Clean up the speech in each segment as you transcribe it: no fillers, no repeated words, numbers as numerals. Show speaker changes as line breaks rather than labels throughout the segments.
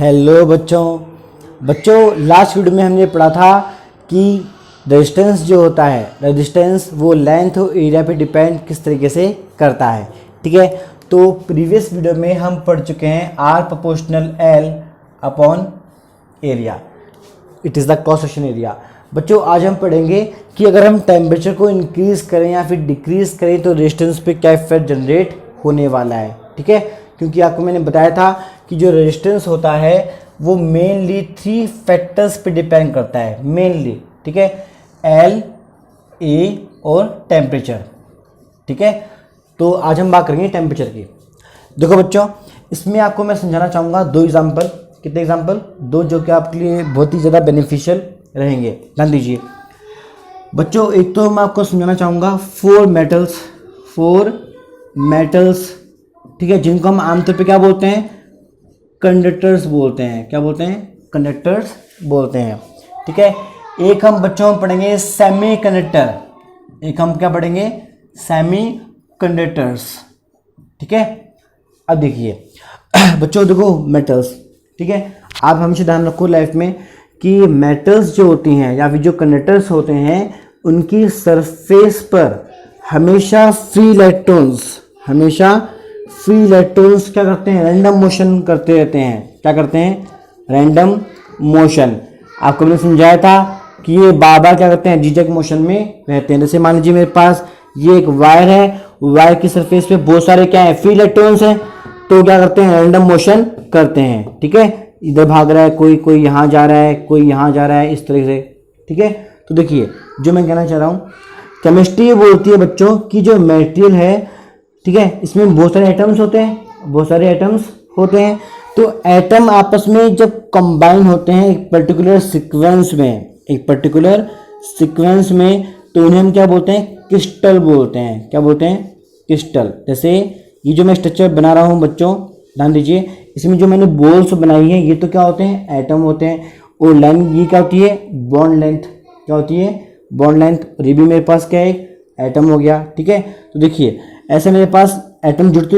Hello बच्चों last video में हमने पढ़ा था कि रेजिस्टेंस जो होता है, रेजिस्टेंस वो लेंथ और एरिया पे डिपेंड किस तरीके से करता है। ठीक है, तो प्रीवियस वीडियो में हम पढ़ चुके हैं R proportional L upon area, it is the cross section area. बच्चों आज हम पढ़ेंगे कि अगर हम टेम्परेचर को इंक्रीज़ करें या फिर डिक्रीज़ करें तो रेजिस्टेंस पे क्या इफेक्ट जनरेट होने वाला है। ठीक है, क्योंकि आपको मैंने बताया था कि जो रेजिस्टेंस होता है वो मेनली 3 फैक्टर्स पे डिपेंड करता है मेनली। ठीक है, एल, ए और टेम्परेचर। ठीक है, तो आज हम बात करेंगे टेम्परेचर की। देखो बच्चों, इसमें आपको मैं समझाना चाहूँगा 2 एग्जाम्पल। कितने एग्जाम्पल? 2, जो कि आपके लिए बहुत ही ज़्यादा बेनिफिशियल रहेंगे। ध्यान दीजिए बच्चों, एक तो मैं आपको समझाना चाहूँगा 4 मेटल्स। ठीक है, जिनको हम आमतौर पे क्या बोलते हैं? कंडक्टर्स बोलते हैं। क्या बोलते हैं? कंडक्टर्स बोलते हैं। ठीक है, एक हम बच्चों हम पढ़ेंगे सेमी कंडक्टर, एक हम क्या पढ़ेंगे? Semi conductors. ठीक है, अब देखिए बच्चों, देखो मेटल्स। ठीक है, आप हमेशा ध्यान रखो लाइफ में कि मेटल्स जो होती हैं या फिर जो कंडक्टर्स होते हैं उनकी सरफेस पर हमेशा फ्री इलेक्ट्रॉन्स क्या करते हैं? रैंडम मोशन करते रहते हैं। क्या करते हैं? Random motion. आपको मैंने समझाया था कि ये बार बार क्या करते हैं? जिगजैग मोशन में रहते हैं। जैसे मान लीजिए मेरे पास ये एक वायर है, वायर की सरफेस पे बहुत सारे क्या है? फ्री इलेक्ट्रॉन्स हैं, तो क्या करते हैं? रैंडम मोशन करते हैं। ठीक है, इधर भाग रहा है कोई यहाँ जा रहा है, कोई यहाँ जा रहा है, इस तरह से। ठीक है, तो देखिए जो मैं कहना चाह रहा हूँ, केमिस्ट्री ये बोलती है बच्चों कि जो मटेरियल है, ठीक है, इसमें बहुत सारे एटम्स होते हैं। तो एटम आपस में जब कंबाइन होते हैं एक पर्टिकुलर सीक्वेंस में, तो उन्हें हम क्या बोलते हैं? क्रिस्टल बोलते हैं। क्या बोलते हैं? क्रिस्टल। जैसे ये जो मैं स्ट्रक्चर बना रहा हूँ बच्चों, ध्यान दीजिए, इसमें जो मैंने बॉल्स बनाई है ये तो क्या होते हैं? एटम होते हैं। और लेंथ ये क्या होती है? Bond length. क्या होती है? Bond length. और ये भी मेरे पास क्या है? एटम हो गया। ठीक है, तो देखिए ऐसे मेरे पास एटम जुड़ते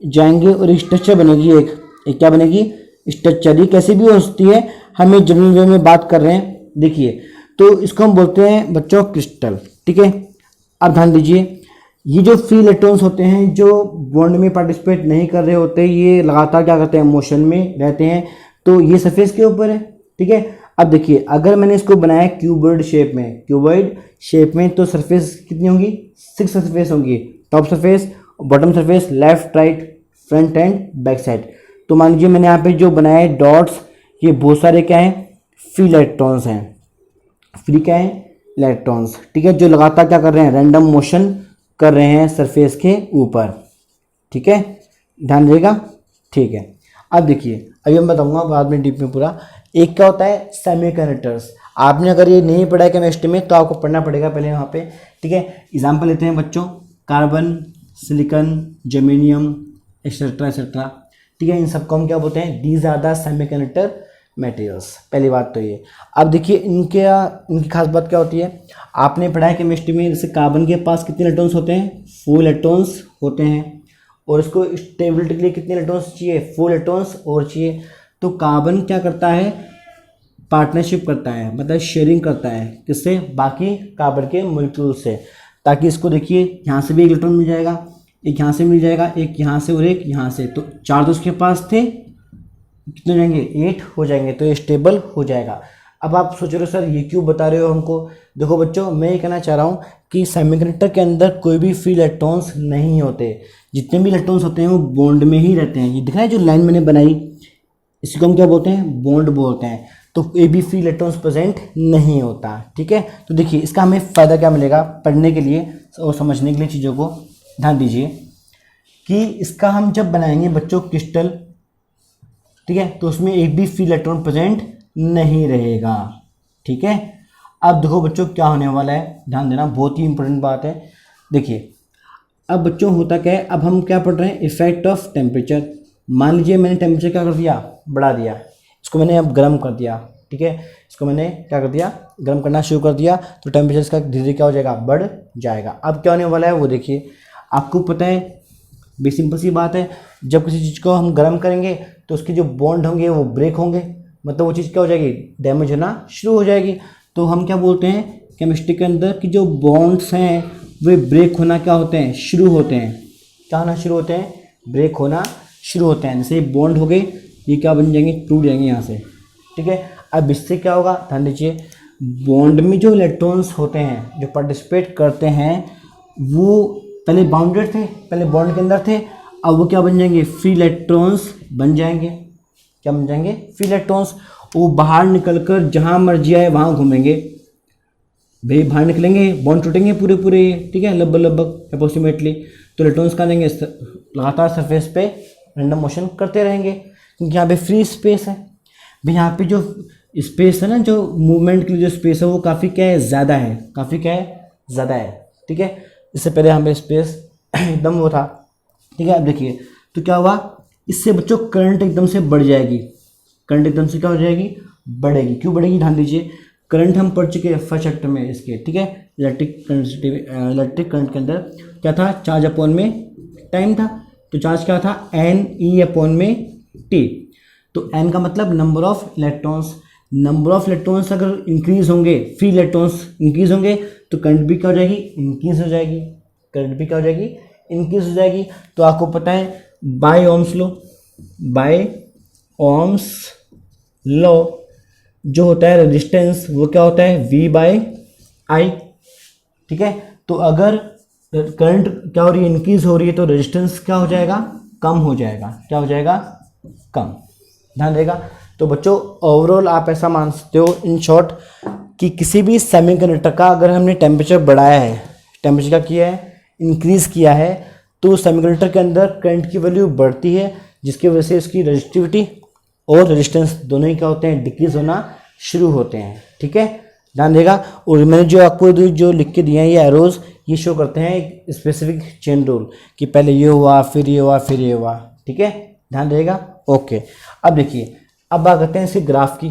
जाएंगे और एक स्ट्रक्चर बनेगी। एक क्या बनेगी? स्ट्रक्चर। ये कैसे भी हो सकती है, हम एक जनरल वे में बात कर रहे हैं। देखिए, तो इसको हम बोलते हैं बच्चों क्रिस्टल। ठीक है, अब ध्यान दीजिए, ये जो फ्री इलेक्ट्रॉन्स होते हैं जो बॉन्ड में पार्टिसिपेट नहीं कर रहे होते, ये लगातार क्या करते हैं? मोशन में रहते हैं। तो ये सरफेस के ऊपर है। ठीक है, अब देखिए अगर मैंने इसको बनाया क्यूबॉइड शेप में, तो सरफेस कितनी होंगी? 6 सरफेस होंगी। Top surface, bottom surface, left right, front end back side. तो मान लीजिए मैंने यहाँ पे जो बनाया है डॉट्स, ये बहुत सारे क्या हैं? फ्री इलेक्ट्रॉन्स हैं। फ्री क्या है? इलेक्ट्रॉन्स। ठीक है, जो लगातार क्या कर रहे हैं? रैंडम मोशन कर रहे हैं सरफेस के ऊपर। ठीक है, ध्यान देगा। ठीक है, अब देखिए, अभी मैं बताऊंगा बाद में डीप में पूरा। एक क्या होता है? सेमीकंडक्टर्स। आपने अगर ये नहीं पढ़ा है केमिस्ट्री में तो आपको पढ़ना पड़ेगा पहले वहाँ पे। ठीक है, एग्जाम्पल लेते हैं बच्चों, कार्बन, सिलिकॉन, जर्मेनियम, एक्सेट्रा। ठीक है, इन सबको हम क्या बोलते हैं? These are the semiconductor materials. पहली बात तो ये। अब देखिए इनकी खास बात क्या होती है? आपने पढ़ा है केमिस्ट्री में, जैसे कार्बन के पास कितने इलेक्ट्रॉन्स होते हैं? 4 इलेक्ट्रॉन्स होते हैं। और इसको स्टेबिलिटी के लिए कितने इलेक्ट्रॉन्स चाहिए? 4 इलेक्ट्रॉन्स और चाहिए। तो कार्बन क्या करता है? पार्टनरशिप करता है, मतलब शेयरिंग करता है। किससे? बाकी कार्बन के मॉलिक्यूल से, ताकि इसको देखिए यहाँ से भी एक इलेक्ट्रॉन मिल जाएगा, एक यहाँ से मिल जाएगा, एक यहाँ से और एक यहाँ से। तो 4 तो उसके पास थे, कितने हो जाएंगे? 8 हो जाएंगे। तो ये स्टेबल हो जाएगा। अब आप सोच रहे हो सर ये क्यों बता रहे हो हमको? देखो बच्चों, मैं ये कहना चाह रहा हूँ कि सेमीकंडक्टर के अंदर कोई भी फ्री इलेक्ट्रॉन्स नहीं होते। जितने भी इलेक्ट्रॉन्स होते हैं वो बॉन्ड में ही रहते हैं। ये दिख रहा है जो लाइन मैंने बनाई, इसको हम क्या बोलते हैं? बॉन्ड बोलते हैं। तो A B free electrons present नहीं होता। ठीक है, तो देखिए इसका हमें फ़ायदा क्या मिलेगा पढ़ने के लिए और समझने के लिए चीज़ों को। ध्यान दीजिए कि इसका हम जब बनाएंगे बच्चों क्रिस्टल, ठीक है, तो उसमें एक भी फ्री इलेक्ट्रॉन प्रेजेंट नहीं रहेगा। ठीक है, अब देखो बच्चों क्या होने वाला है, ध्यान देना, बहुत ही इंपॉर्टेंट बात है। देखिए अब बच्चों होता क्या है, अब हम क्या पढ़ रहे हैं? Effect of temperature. मान लीजिए मैंने टेम्परेचर क्या कर दिया? बढ़ा दिया। इसको मैंने अब गर्म कर दिया। ठीक है, इसको मैंने क्या कर दिया? गर्म करना शुरू कर दिया। तो टेम्परेचर इसका धीरे धीरे क्या हो जाएगा? बढ़ जाएगा। अब क्या होने वाला है वो देखिए। आपको पता है, बे सिंपल सी बात है, जब किसी चीज़ को हम गर्म करेंगे तो उसके जो बॉन्ड होंगे वो ब्रेक होंगे, मतलब वो चीज़ क्या हो जाएगी, डैमेज होना शुरू हो जाएगी। तो हम क्या बोलते हैं केमिस्ट्री के अंदर कि जो बॉन्ड्स हैं वे ब्रेक होना क्या होते हैं, शुरू होते हैं। क्या होना शुरू होते हैं, ब्रेक होना शुरू होते हैं। जैसे बॉन्ड हो गए, ये क्या बन जाएंगे, टूट जाएंगे यहाँ से, ठीक है। अब इससे क्या होगा, ध्यान दीजिए, बॉन्ड में जो इलेक्ट्रॉन्स होते हैं जो पार्टिसिपेट करते हैं वो पहले बाउंडेड थे, पहले बॉन्ड के अंदर थे, अब वो क्या बन जाएंगे, फ्री इलेक्ट्रॉन्स बन जाएंगे। क्या बन जाएंगे, फ्री इलेक्ट्रॉन्स। वो बाहर निकलकर जहाँ मर्जी आए वहाँ घूमेंगे, भाई बाहर निकलेंगे बॉन्ड टूटेंगे पूरे पूरे, ठीक है, लगभग अप्रोक्सीमेटली। तो इलेक्ट्रॉन्स कहाँ देंगे, लगातार सरफेस पे रैंडम मोशन करते रहेंगे, क्योंकि यहाँ पे फ्री स्पेस है। भाई यहाँ पे जो स्पेस है ना, जो मूवमेंट के लिए जो स्पेस है वो काफ़ी क्या है, ज़्यादा है, काफ़ी क्या है, ज़्यादा है, ठीक है। इससे पहले यहाँ पे स्पेस एकदम वो था, ठीक है। अब देखिए तो क्या हुआ, इससे बच्चों करंट एकदम से बढ़ जाएगी, करंट एकदम से क्या हो जाएगी, बढ़ेगी। क्यों बढ़ेगी, ध्यान दीजिए, करंट हम पढ़ चुके हैं फर्स्ट चैप्टर में इसके, ठीक है। इलेक्ट्रिक करंट के अंदर क्या था, चार्ज अपॉन में टाइम था। तो चार्ज क्या था, एन ई अपॉन में टी। तो एन का मतलब number of electrons, number of electrons अगर इंक्रीज होंगे, फ्री इलेक्ट्रॉन्स इंक्रीज होंगे तो करंट भी क्या हो जाएगी, इंक्रीज हो जाएगी, करंट भी क्या हो जाएगी, इंक्रीज हो जाएगी। तो आपको पता है by Ohm's law, by Ohm's law जो होता है रेजिस्टेंस वो क्या होता है, V बाय आई, ठीक है। तो अगर करंट क्या हो रही है, इंक्रीज हो रही है, तो रेजिस्टेंस क्या हो जाएगा, कम हो जाएगा। क्या हो जाएगा, कम। ध्यान देगा। तो बच्चों ओवरऑल आप ऐसा मान सकते हो इन शॉर्ट कि किसी भी सेमीकंडक्टर का अगर हमने टेम्परेचर बढ़ाया है, टेम्परेचर क्या किया है, इंक्रीज किया है, तो सेमीकंडक्टर के अंदर करंट की वैल्यू बढ़ती है, जिसकी वजह से उसकी रेजिस्टिविटी और रेजिस्टेंस दोनों ही क्या होते हैं, डिक्रीज होना शुरू होते हैं, ठीक है। ध्यान देगा। और मैंने जो आपको जो लिख के दिए हैं ये एरोज, ये शो करते हैं एक स्पेसिफिक चेन रूल कि पहले ये हुआ, फिर ये हुआ, फिर ये हुआ, ठीक है। ध्यान देगा। ओके, अब देखिए, अब बात करते हैं इसके ग्राफ की।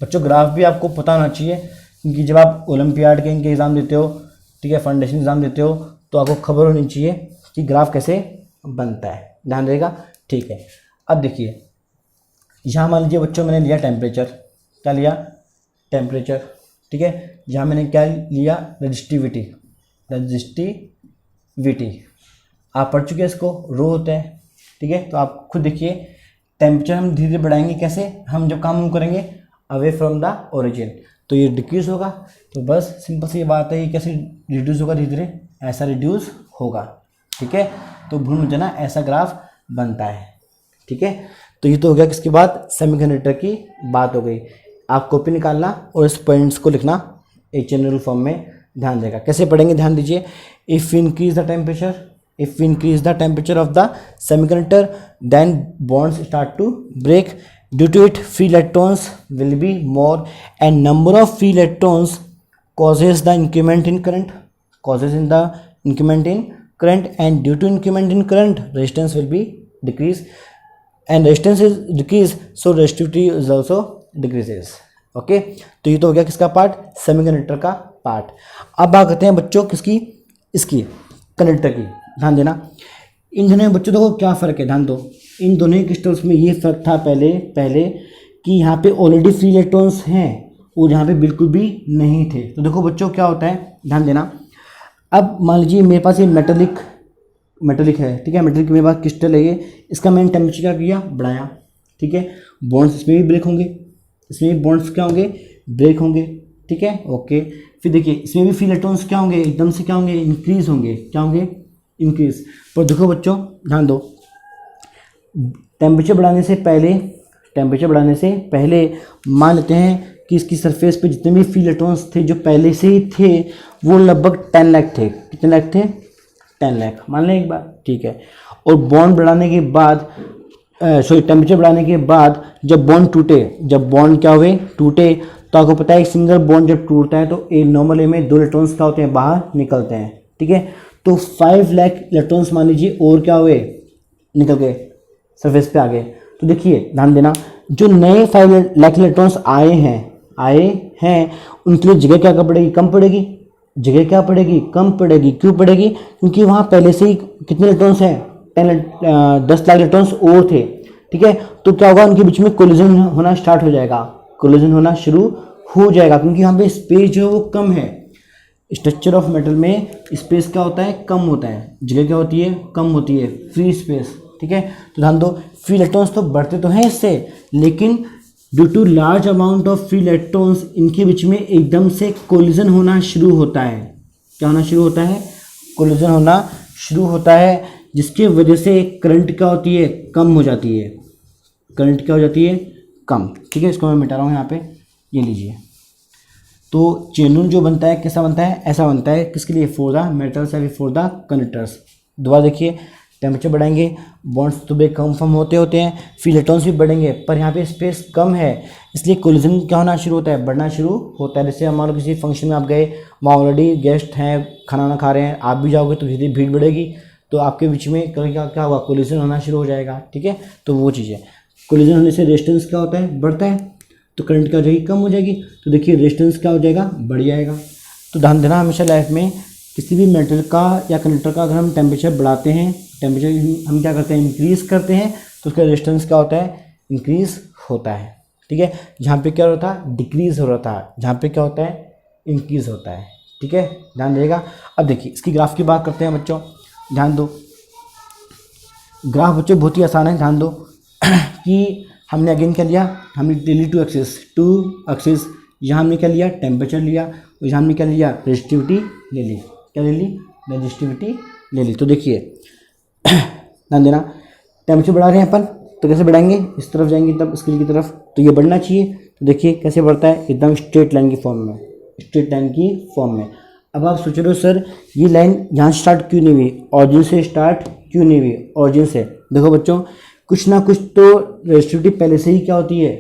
बच्चों ग्राफ भी आपको पता होना चाहिए, क्योंकि जब आप ओलंपियाड के इनके एग्ज़ाम देते हो, ठीक है, फाउंडेशन एग्ज़ाम देते हो, तो आपको खबर होनी चाहिए कि ग्राफ कैसे बनता है। ध्यान देगा, ठीक है। अब देखिए यहाँ मान लीजिए बच्चों मैंने लिया टेम्परेचर, क्या लिया, टेम्परेचर, ठीक है। यहाँ मैंने क्या लिया, रजिस्टिविटी, रजिस्टिविटी आप पढ़ चुके हैं, इसको रो होता है, ठीक है। तो आप खुद देखिए टेम्परेचर हम धीरे धीरे बढ़ाएंगे, कैसे, हम जब काम करेंगे अवे फ्रॉम द ओरिजिन, तो ये डिक्रीज होगा। तो बस सिंपल सी बात है, ये कैसे रिड्यूस होगा, धीरे धीरे ऐसा रिड्यूस होगा, ठीक है। तो भूल मत जाना, ऐसा ग्राफ बनता है, ठीक है। तो ये तो हो गया किसकी बात, सेमीकंडक्टर की बात हो गई। आप कॉपी निकालना और इस पॉइंट्स को लिखना एक जनरल फॉर्म में। ध्यान देगा, कैसे पढ़ेंगे, ध्यान दीजिए। If increase the temperature, if we increase the temperature of the semiconductor, then bonds start to break. Due to it, free electrons will be more, and number of free electrons causes the increment in current, and due to increment in current, resistance will be decrease, and resistance is decrease, so resistivity is also decreases. Okay, तो ये तो हो गया किसका part, semiconductor का part. अब बात करते हैं बच्चों किसकी, इसकी कंडक्टर की। ध्यान देना, इन दोनों में बच्चों देखो क्या फ़र्क है, ध्यान दो। इन दोनों ही क्रिस्टल्स में ये फ़र्क था पहले कि यहाँ पे ऑलरेडी फ्री इलेक्ट्रॉन्स हैं और यहाँ पे बिल्कुल भी नहीं थे। तो देखो बच्चों क्या होता है, ध्यान देना। अब मान लीजिए मेरे पास ये मेटेलिक है, ठीक है, मेटेलिक मेरे पास क्रिस्टल है ये, इसका मैंने टेम्परेचर क्या किया, बढ़ाया, ठीक है। बॉन्ड्स इसमें भी ब्रेक होंगे, इसमें भी बॉन्ड्स क्या होंगे, ब्रेक होंगे, ठीक है। ओके, फिर देखिए इसमें भी फ्री इलेक्ट्रॉन्स क्या होंगे, एकदम से क्या होंगे, इंक्रीज होंगे, क्या होंगे, इंक्रीज। पर देखो बच्चों ध्यान दो, टेम्परेचर बढ़ाने से पहले मान लेते हैं कि इसकी सरफेस पे जितने भी फ्री इलेक्ट्रॉन्स थे जो पहले से ही थे वो लगभग 10 लाख थे। कितने लाख थे, 10 लाख, मान लें एक बार, ठीक है। और बॉन्ड बढ़ाने के बाद टेम्परेचर बढ़ाने के बाद जब बॉन्ड क्या हुए, टूटे, तो आपको पता है एक सिंगल बॉन्ड जब टूटता है तो एक नॉर्मल ए में 2 इलेक्ट्रॉन्स क्या होते हैं, बाहर निकलते हैं, ठीक है। तो 5 लाख इलेक्ट्रॉन्स मान लीजिए और क्या हुए, निकल गए, सरफेस पे आ गए। तो देखिए ध्यान देना, जो नए 5 लाख इलेक्ट्रॉन्स आए हैं उनके लिए जगह क्या पड़ेगी, कम पड़ेगी, जगह क्या पड़ेगी, कम पड़ेगी। क्यों पड़ेगी, क्योंकि वहाँ पहले से ही कितने इलेक्ट्रॉन्स हैं, 10 लाख इलेक्ट्रॉन्स और थे, ठीक है। तो क्या होगा, उनके बीच में कोलिजन होना स्टार्ट हो जाएगा, कोलिजन होना शुरू हो जाएगा, क्योंकि यहाँ पे स्पेस जो है वो कम है। स्ट्रक्चर ऑफ मेटल में स्पेस क्या होता है, कम होता है, जगह क्या होती है, कम होती है, फ्री स्पेस, ठीक है। तो ध्यान दो, फ्री इलेक्ट्रॉन्स तो बढ़ते तो हैं इससे, लेकिन due to large amount of free electrons इनके बीच में एकदम से कोलिजन होना शुरू होता है। क्या होना शुरू होता है, कोलिजन होना शुरू होता है, जिसकी वजह से करंट क्या होती है, कम हो जाती है, करंट क्या हो जाती है, कम, ठीक है। इसको मैं मिटा रहा हूँ यहाँ पे, ये लीजिए। तो चेन रूल जो बनता है कैसा बनता है, ऐसा बनता है, किसके लिए, for the metals and for the conductors. दोबारा देखिए, टेम्परेचर बढ़ाएंगे, बॉन्ड्स तो बे कम फॉर्म होते हैं, फिर इलेक्ट्रॉन्स भी बढ़ेंगे, पर यहाँ पे स्पेस कम है, इसलिए कोलिजन क्या होना शुरू होता है, बढ़ना शुरू होता है। जैसे मान लो किसी फंक्शन में आप गए, वहाँ ऑलरेडी गेस्ट हैं, खाना खा रहे हैं, आप भी जाओगे तो धीरे भीड़ बढ़ेगी, तो आपके बीच में क्या होगा, कोलिजन होना शुरू हो जाएगा, ठीक है। तो वो चीज़ है, कोलिजन होने से रेजिस्टेंस क्या होता है, बढ़ता है, तो करंट क्या हो जाएगी, कम हो जाएगी। तो देखिए रेजिस्टेंस क्या हो जाएगा, बढ़ जाएगा। तो ध्यान देना हमेशा लाइफ में, किसी भी मेटल का या कंडक्टर का अगर हम टेम्परेचर बढ़ाते हैं, टेम्परेचर हम क्या करते हैं, इंक्रीज़ करते हैं, तो उसका रेजिस्टेंस क्या होता है, इंक्रीज़ होता है, ठीक है। जहाँ पे क्या होता है, डिक्रीज़ हो रहा था, जहाँ पे क्या होता है, इंक्रीज़ होता है, ठीक है, ध्यान देगा। अब देखिए इसकी ग्राफ की बात करते हैं बच्चों, ध्यान दो। ग्राफ बच्चों बहुत ही आसान है, ध्यान दो कि हमने अगेन क्या लिया, हमने डेली टू एक्सिस, यहाँ हमने क्या लिया, टेम्परेचर लिया, और यहाँ हमने क्या लिया, रेजिस्टिविटी ले ली, क्या ले ली, रेजिस्टिविटी ले ली। तो देखिए ध्यान देना, टेम्परेचर बढ़ा रहे हैं अपन, तो कैसे बढ़ाएंगे, इस तरफ जाएंगे तब स्केल की तरफ, तो ये बढ़ना चाहिए। तो देखिए कैसे बढ़ता है, एकदम स्ट्रेट लाइन की फॉर्म में, स्ट्रेट लाइन की फॉर्म में। अब आप सोच रहे हो सर ये लाइन यहाँ स्टार्ट क्यों नहीं हुई, ऑरिजिन से स्टार्ट क्यों नहीं हुई, ऑरिजिन से। देखो बच्चों, कुछ ना कुछ तो रेजिस्टिविटी पहले से ही क्या होती है,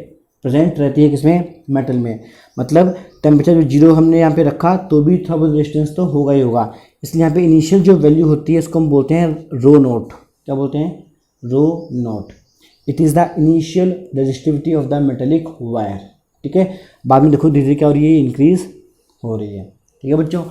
प्रेजेंट रहती है, किसमें, मेटल में। मतलब टेम्परेचर जो 0 हमने यहाँ पे रखा तो भी थोड़ा बहुत रेजिस्टेंस तो होगा ही होगा, इसलिए यहाँ पे इनिशियल जो वैल्यू होती है इसको हम बोलते हैं रो नोट। क्या बोलते हैं, rho naught. It is the initial resistivity of the metallic wire, ठीक है। बाद में देखो धीरे धीरे क्या हो रही है, इंक्रीज हो रही है, ठीक है बच्चों।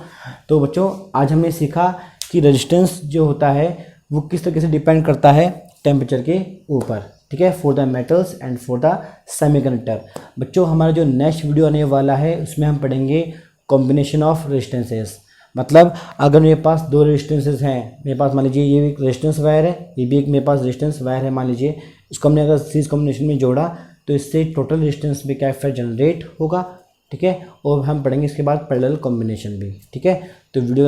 तो बच्चों आज हमने सीखा कि रेजिस्टेंस जो होता है वो किस तरीके से डिपेंड करता है टेम्परेचर के ऊपर, ठीक है, for the metals and for the semiconductor. बच्चों हमारा जो नेक्स्ट वीडियो आने वाला है उसमें हम पढ़ेंगे कॉम्बिनेशन ऑफ रेजिस्टेंसेस। मतलब अगर मेरे पास 2 रेजिस्टेंसेस हैं, मेरे पास मान लीजिए ये एक रेजिस्टेंस वायर है, ये भी एक मेरे पास रेजिस्टेंस वायर है, मान लीजिए इसको हमने अगर सीरीज कॉम्बिनेशन में जोड़ा तो इससे टोटल रेजिस्टेंस में क्या इफेक्ट जनरेट होगा, ठीक है। और हम पढ़ेंगे इसके बाद पैरेलल कॉम्बिनेशन भी, ठीक है। तो वीडियो